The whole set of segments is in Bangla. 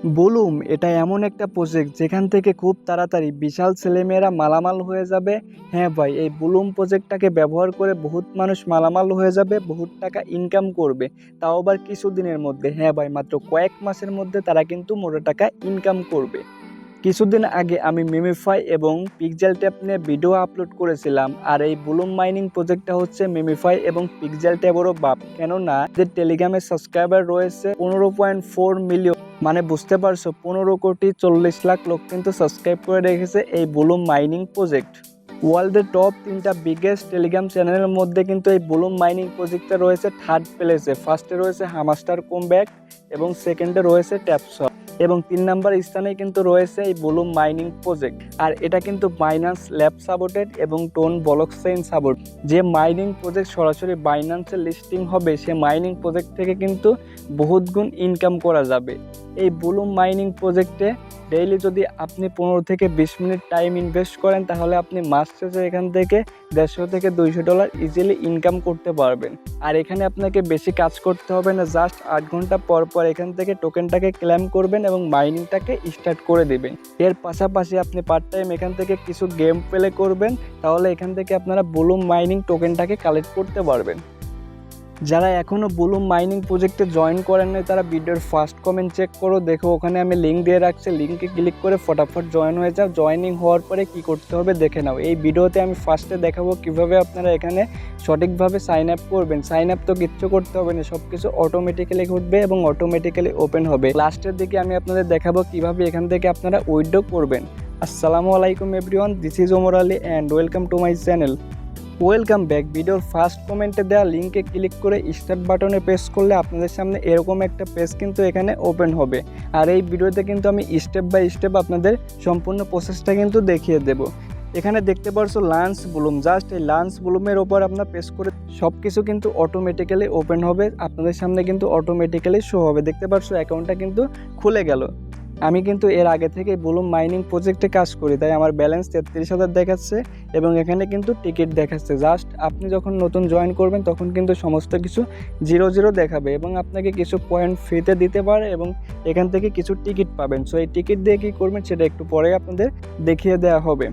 বুলুম এটা এমন একটা প্রজেক্ট যেখান থেকে খুব তাড়াতাড়ি বিশাল ছেলেমেয়েরা মালামাল হয়ে যাবে। হ্যাঁ ভাই, এই বুলুম প্রজেক্টটাকে ব্যবহার করে বহুত মানুষ মালামাল হয়ে যাবে, বহুত টাকা ইনকাম করবে, তাও আবার কিছুদিনের মধ্যে। হ্যাঁ ভাই, মাত্র কয়েক মাসের মধ্যে তারা কিন্তু মোটা টাকা ইনকাম করবে। কিছুদিন আগে আমি মিমিফাই এবং পিক্সেল ট্যাব নিয়ে ভিডিও আপলোড করেছিলাম, আর এই বুলুম মাইনিং প্রজেক্টটা হচ্ছে মিমিফাই এবং পিক্সেল ট্যাবেরও বাপ। কেননা যে টেলিগ্রামের সাবস্ক্রাইবার রয়েছে 15.4 মিলিয়ন, মানে বুঝতে পারছো 15,40,00,000 লোক কিন্তু সাবস্ক্রাইব করে রেখেছে এই বুলুম মাইনিং প্রজেক্ট। ওয়ার্ল্ডের টপ 3টা বিগেস্ট টেলিগ্রাম চ্যানেলের মধ্যে কিন্তু এই বুলুম মাইনিং প্রজেক্টটা রয়েছে থার্ড প্লেসে। ফার্স্টে রয়েছে হামাস্টার কমব্যাক এবং সেকেন্ডে রয়েছে ট্যাপসপ এবং 3 নাম্বার স্থানে কিন্তু রয়েছে এই বুলুম মাইনিং প্রজেক্ট। আর এটা কিন্তু বাইন্যান্স ল্যাব সাপোর্টেড এবং টোন ব্লকচেইন সাপোর্ট। যে মাইনিং প্রজেক্ট সরাসরি বাইন্যান্সে লিস্টিং হবে, সে মাইনিং প্রজেক্ট থেকে কিন্তু বহুত গুণ ইনকাম করা যাবে। এই বুলুম মাইনিং প্রজেক্টে ডেইলি যদি আপনি 15 থেকে 20 মিনিট টাইম ইনভেস্ট করেন, তাহলে আপনি মাস শেষে এখান থেকে $150 থেকে $200 ইজিলি ইনকাম করতে পারবেন। আর এখানে আপনাকে বেশি কাজ করতে হবে না, জাস্ট 8 ঘন্টা পর পর এখান থেকে টোকেনটাকে ক্লেম করবেন এবং মাইনিংটাকে স্টার্ট করে দেবেন। এর পাশাপাশি আপনি পার্ট টাইম এখান থেকে কিছু গেম প্লে করবেন, তাহলে এখান থেকে আপনারা বুলুম মাইনিং টোকেনটাকে কালেক্ট করতে পারবেন। যারা এখনও বুলুম মাইনিং প্রজেক্টে জয়েন করেন নাই, তারা ভিডিওর ফার্স্ট কমেন্ট চেক করো, দেখো ওখানে আমি লিঙ্ক দিয়ে রাখছি, লিঙ্কে ক্লিক করে ফটাফট জয়েন হয়ে যাও। জয়েনিং হওয়ার পরে কি করতে হবে দেখে নাও। এই ভিডিওতে আমি ফার্স্টে দেখাবো কিভাবে আপনারা এখানে সঠিকভাবে সাইন আপ করবেন। সাইন আপ তো কিচ্ছু করতে হবে না, সব কিছু অটোমেটিক্যালি ঘটবে এবং অটোমেটিক্যালি ওপেন হবে। লাস্টের দিকে আমি আপনাদের দেখাবো কিভাবে এখান থেকে আপনারা উইথড্র করবেন। আসসালামু আলাইকুম everyone, this is Omar Ali and welcome to my channel. Welcome back. ভিডিওর ফার্স্ট কমেন্টে দেওয়া লিঙ্কে ক্লিক করে স্টার্ট বাটনে প্রেস করলে আপনাদের সামনে এরকম একটা পেজ কিন্তু এখানে ওপেন হবে। আর এই ভিডিওতে কিন্তু আমি স্টেপ বাই স্টেপ আপনাদের সম্পূর্ণ প্রসেসটা কিন্তু দেখিয়ে দেব। এখানে দেখতে পারছো লাঞ্চ বুলুম, জাস্ট এই লাঞ্চ বুলুমের ওপর আপনার প্রেস করে সব কিছু কিন্তু অটোমেটিক্যালি ওপেন হবে, আপনাদের সামনে কিন্তু অটোমেটিক্যালি শো হবে। দেখতে পারছো অ্যাকাউন্টটা কিন্তু খুলে গেল। আমি কিন্তু এর আগে থেকে বুলুম মাইনিং প্রজেক্টে কাজ করি, তাই আমার ব্যালেন্স 33,000 দেখাচ্ছে এবং এখানে কিন্তু টিকিট দেখাচ্ছে। জাস্ট আপনি যখন নতুন জয়েন করবেন তখন কিন্তু সমস্ত কিছু 0 দেখাবে এবং আপনাকে কিছু পয়েন্ট ফ্রিতে দিতে পারে এবং এখান থেকে কিছু টিকিট পাবেন। সো এই টিকিট দিয়ে কী করবেন সেটা একটু পরে আপনাদের দেখিয়ে দেওয়া হবে।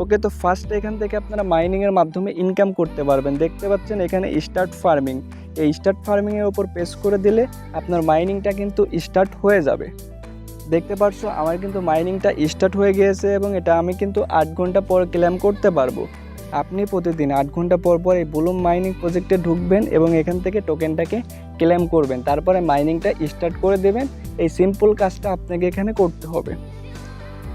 ওকে, তো ফার্স্ট এখান থেকে আপনারা মাইনিংয়ের মাধ্যমে ইনকাম করতে পারবেন। দেখতে পাচ্ছেন এখানে স্টার্ট ফার্মিং, এই স্টার্ট ফার্মিংয়ের ওপর প্রেস করে দিলে আপনার মাইনিংটা কিন্তু স্টার্ট হয়ে যাবে। দেখতে পারছো আমার কিন্তু মাইনিংটা স্টার্ট হয়ে গিয়েছে এবং এটা আমি কিন্তু 8 ঘন্টা পর ক্লেম করতে পারবো। আপনি প্রতিদিন 8 ঘন্টা পর পর এই বুলুম মাইনিং প্রজেক্টে ঢুকবেন এবং এখান থেকে টোকেনটাকে ক্লেম করবেন, তারপরে মাইনিংটা স্টার্ট করে দেবেন। এই সিম্পল কাজটা আপনাকে এখানে করতে হবে।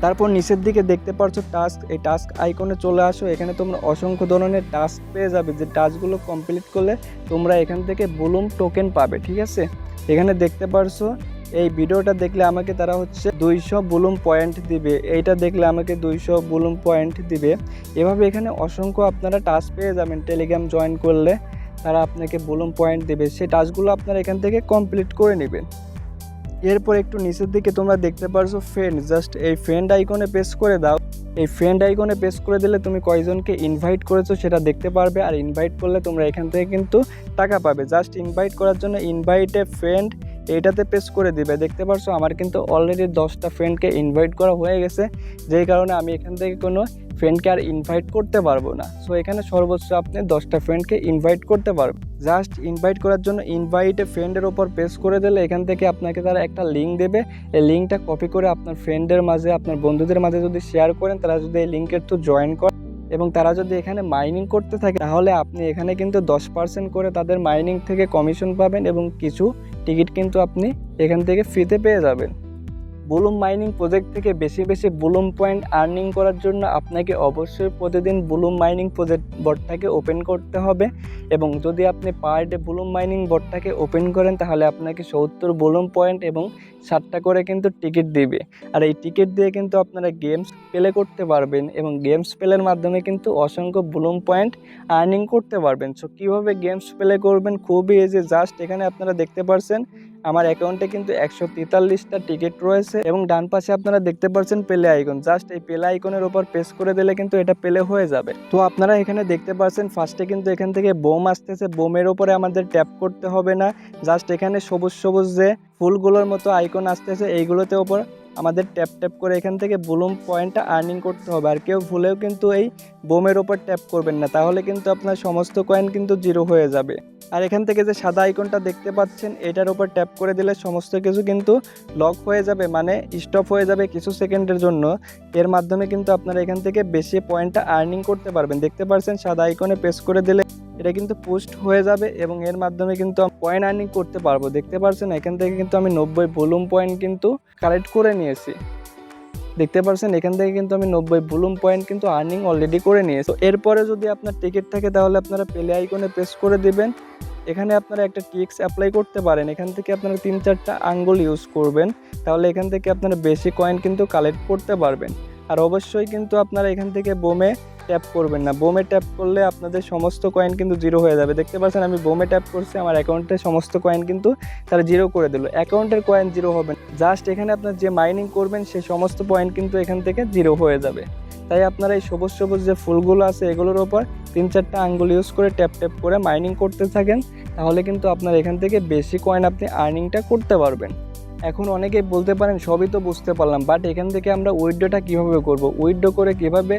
তারপর নিচের দিকে দেখতে পারছো টাস্ক, এই টাস্ক আইকনে চলে আসো। এখানে তোমরা অসংখ্য ধরনের টাস্ক পেয়ে যাবে, যে টাস্কগুলো কমপ্লিট করলে তোমরা এখান থেকে বুলুম টোকেন পাবে। ঠিক আছে, এখানে দেখতে পারছো এই ভিডিওটা দেখলে আমাকে তারা হচ্ছে 200 বুলুম পয়েন্ট দিবে, এইটা দেখলে আমাকে 200 বুলুম পয়েন্ট দিবে। এভাবে এখানে অসংখ্য আপনারা টাস্ক পেয়ে যাবেন। টেলিগ্রাম জয়েন করলে তারা আপনাকে বুলুম পয়েন্ট দেবে, সেই টাস্কগুলো আপনারা এখান থেকে কমপ্লিট করে নেবেন। এরপর একটু নিচের দিকে তোমরা দেখতে পারছো ফ্রেন্ড, জাস্ট এই ফ্রেন্ড আইকনে প্রেস করে দাও। এই ফ্রেন্ড আইকনে প্রেস করে দিলে তুমি কয়জনকে ইনভাইট করেছো সেটা দেখতে পারবে, আর ইনভাইট করলে তোমরা এখান থেকে কিন্তু টাকা পাবে। জাস্ট ইনভাইট করার জন্য ইনভাইট এ ফ্রেন্ড এইটাতে প্রেস করে দিবে। দেখতে পারছো আমার কিন্তু অলরেডি 10টা ফ্রেন্ডকে ইনভাইট করা হয়ে গেছে, যেই কারণে আমি এখান থেকে কোনো ফ্রেন্ডকে আর ইনভাইট করতে পারবো না। সো এখানে সর্বোচ্চ আপনি 10টা ফ্রেন্ডকে ইনভাইট করতে পারবেন। জাস্ট ইনভাইট করার জন্য ইনভাইট এ ফ্রেন্ডের ওপর প্রেস করে দিলে এখান থেকে আপনাকে তারা একটা লিঙ্ক দেবে। এই লিঙ্কটা কপি করে আপনার ফ্রেন্ডের মাঝে, আপনার বন্ধুদের মাঝে যদি শেয়ার করেন, তারা যদি এই লিঙ্কের থ্রু জয়েন করে এবং তারা যদি এখানে মাইনিং করতে থাকে, তাহলে আপনি এখানে কিন্তু 10% করে তাদের মাইনিং থেকে কমিশন পাবেন এবং কিছু টিকিট কিন্তু আপনি এখান থেকে ফ্রিতে পেয়ে যাবেন। বুলুম মাইনিং প্রজেক্ট থেকে বেশি বেশি বুলুম পয়েন্ট আর্নিং করার জন্য আপনাকে অবশ্যই প্রতিদিন বুলুম মাইনিং প্রজেক্ট বটটাকে ওপেন করতে হবে এবং যদি আপনি per day Blum mining বটটাকে open করেন, তাহলে আপনাকে 70 বুলুম পয়েন্ট এবং 7টা করে কিন্তু টিকিট দিবে। আর এই টিকিট দিয়ে কিন্তু আপনারা গেমস প্লে করতে পারবেন এবং গেমস প্লের মাধ্যমে কিন্তু অসংখ্য বুলুম পয়েন্ট আর্নিং করতে পারবেন। সো কীভাবে গেমস প্লে করবেন, খুবই ইজি। জাস্ট এখানে আপনারা দেখতে পাচ্ছেন আমার অ্যাকাউন্টে কিন্তু 143টা টিকিট রয়েছে এবং ডান পাশে আপনারা দেখতে পাচ্ছেন প্লে আইকন। জাস্ট এই প্লে আইকনের উপর প্রেস করে দিলে কিন্তু এটা প্লে হয়ে যাবে। তো আপনারা এখানে দেখতে পাচ্ছেন ফার্স্টে কিন্তু এখান থেকে বোম আসতেছে, বোমের উপরে আমাদের ট্যাপ করতে হবে না। জাস্ট এখানে সবুজ সবুজ যে ফুলগুলোর মতো আইকন আসতেছে এইগুলোতে ওপর আমাদের ট্যাপ ট্যাপ করে এখান থেকে ব্লুম পয়েন্টটা আর্নিং করতে হবে। আর কেউ ভুলেও কিন্তু এই বোমের ওপর ট্যাপ করবেন না, তাহলে কিন্তু আপনার সমস্ত কয়েন কিন্তু জিরো হয়ে যাবে। আর এখান থেকে যে সাদা আইকনটা দেখতে পাচ্ছেন এটার উপর ট্যাপ করে দিলে সমস্ত কিছু কিন্তু লক হয়ে যাবে, মানে স্টপ হয়ে যাবে কিছু সেকেন্ডের জন্য। এর মাধ্যমে কিন্তু আপনারা এখান থেকে বেশি পয়েন্টটা আর্নিং করতে পারবেন। দেখতে পাচ্ছেন সাদা আইকনে প্রেস করে দিলে এটা কিন্তু পোস্ট হয়ে যাবে এবং এর মাধ্যমে কিন্তু পয়েন্ট আর্নিং করতে পারবো। দেখতে পাচ্ছেন এখান থেকে কিন্তু আমি 90 ব্লুম পয়েন্ট কিন্তু কালেক্ট করে নিয়েছি। দেখতে পাচ্ছেন এখান থেকে কিন্তু আমি 90 ব্লুম পয়েন্ট কিন্তু আর্নিং অলরেডি করে নিয়েছি। তো এরপরে যদি আপনার টিকিট থাকে তাহলে আপনারা প্লে আইকনে প্রেস করে দিবেন। এখানে আপনারা একটা টিক্স অ্যাপ্লাই করতে পারেন। এখান থেকে আপনারা 3-4টা আঙ্গুল ইউজ করবেন, তাহলে এখান থেকে আপনারা বেশি কয়েন কিন্তু কালেক্ট করতে পারবেন। আর অবশ্যই কিন্তু আপনারা এখান থেকে বোমে ট্যাপ করবেন না। বোমে ট্যাপ করলে আপনাদের সমস্ত কয়েন কিন্তু জিরো হয়ে যাবে। দেখতে পাচ্ছেন আমি বোমে ট্যাপ করছি, আমার অ্যাকাউন্টে সমস্ত কয়েন কিন্তু তারা জিরো করে দিল। অ্যাকাউন্টের কয়েন জিরো হবে না, জাস্ট এখানে আপনার যে মাইনিং করবেন সেই সমস্ত পয়েন্ট কিন্তু এখান থেকে জিরো হয়ে যাবে। তাই আপনারা এই সবুজ সবুজ যে ফুলগুলো আছে এগুলোর ওপর 3-4টা আঙ্গুল ইউজ করে ট্যাপ ট্যাপ করে মাইনিং করতে থাকেন, তাহলে কিন্তু আপনার এখান থেকে বেশি কয়েন আপনি আর্নিংটা করতে পারবেন। এখন অনেকেই বলতে পারেন সবই তো বুঝতে পারলাম, বাট এখান থেকে আমরা উইথড্রটা কীভাবে করব, উইথড্র করে কীভাবে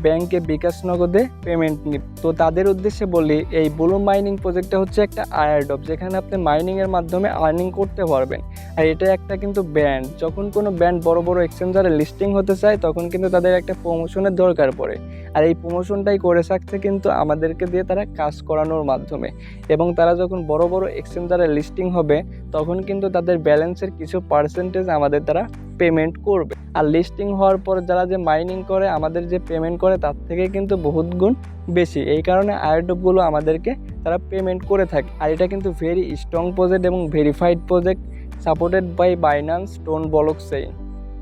ব্যাংকে বিকাশ নগদে পেমেন্ট নিব। তো তাদের উদ্দেশ্যে বলি, এই ব্লুম মাইনিং প্রজেক্টটা হচ্ছে একটা এয়ারড্রপ, যেখানে আপনি মাইনিংয়ের মাধ্যমে আর্নিং করতে পারবেন। আর এটা একটা কিন্তু ব্র্যান্ড, যখন কোনো ব্র্যান্ড বড় বড় এক্সচেঞ্জারে লিস্টিং হতে চায় তখন কিন্তু তাদের একটা প্রমোশনের দরকার পড়ে। আর এই প্রমোশনটাই করে থাকছে কিন্তু আমাদেরকে দিয়ে তারা কাজ করানোর মাধ্যমে। এবং তারা যখন বড় বড় এক্সচেঞ্জারে লিস্টিং হবে তখন কিন্তু তাদের ব্যালেন্সের কিছু পার্সেন্টেজ আমাদের তারা পেমেন্ট করবে। আর লিস্টিং হওয়ার পর যারা যে মাইনিং করে আমাদের যে পেমেন্ট করে তার থেকে কিন্তু বহুত গুণ বেশি। এই কারণে এয়ারড্রপগুলো আমাদেরকে তারা পেমেন্ট করে থাকে। আর এটা কিন্তু ভেরি স্ট্রং প্রজেক্ট এবং verified project, supported by Binance TON blockchain.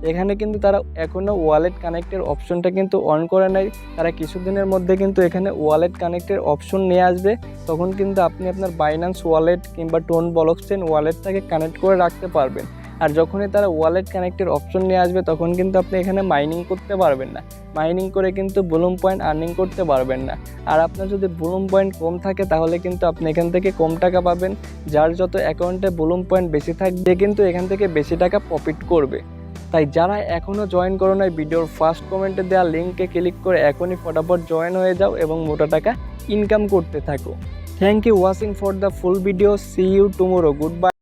এখানে কিন্তু তারা এখনও ওয়ালেট কানেক্টের অপশনটা কিন্তু অন করে নাই। তারা কিছুদিনের মধ্যে কিন্তু এখানে ওয়ালেট কানেক্টের অপশন নিয়ে আসবে, তখন কিন্তু আপনি আপনার বাইন্যান্স ওয়ালেট কিংবা টোন ব্লকচেইন ওয়ালেটটাকে কানেক্ট করে রাখতে পারবেন। আর যখনই তারা ওয়ালেট কানেক্টের অপশন নিয়ে আসবে তখন কিন্তু আপনি এখানে মাইনিং করতে পারবেন না, মাইনিং করে কিন্তু ব্লুম পয়েন্ট আর্নিং করতে পারবেন না। আর আপনার যদি ব্লুম পয়েন্ট কম থাকে তাহলে কিন্তু আপনি এখান থেকে কম টাকা পাবেন। যার যত অ্যাকাউন্টে ব্লুম পয়েন্ট বেশি থাকবে কিন্তু এখান থেকে বেশি টাকা প্রফিট করবে। তাই যারা এখনও জয়েন করো নাই, ভিডিওর ফার্স্ট কমেন্টে দেওয়া লিঙ্কে ক্লিক করে এখনই ফটাফট জয়েন হয়ে যাও এবং মোটা টাকা ইনকাম করতে থাকো। Thank you watching for the full video. See you tomorrow. Good by.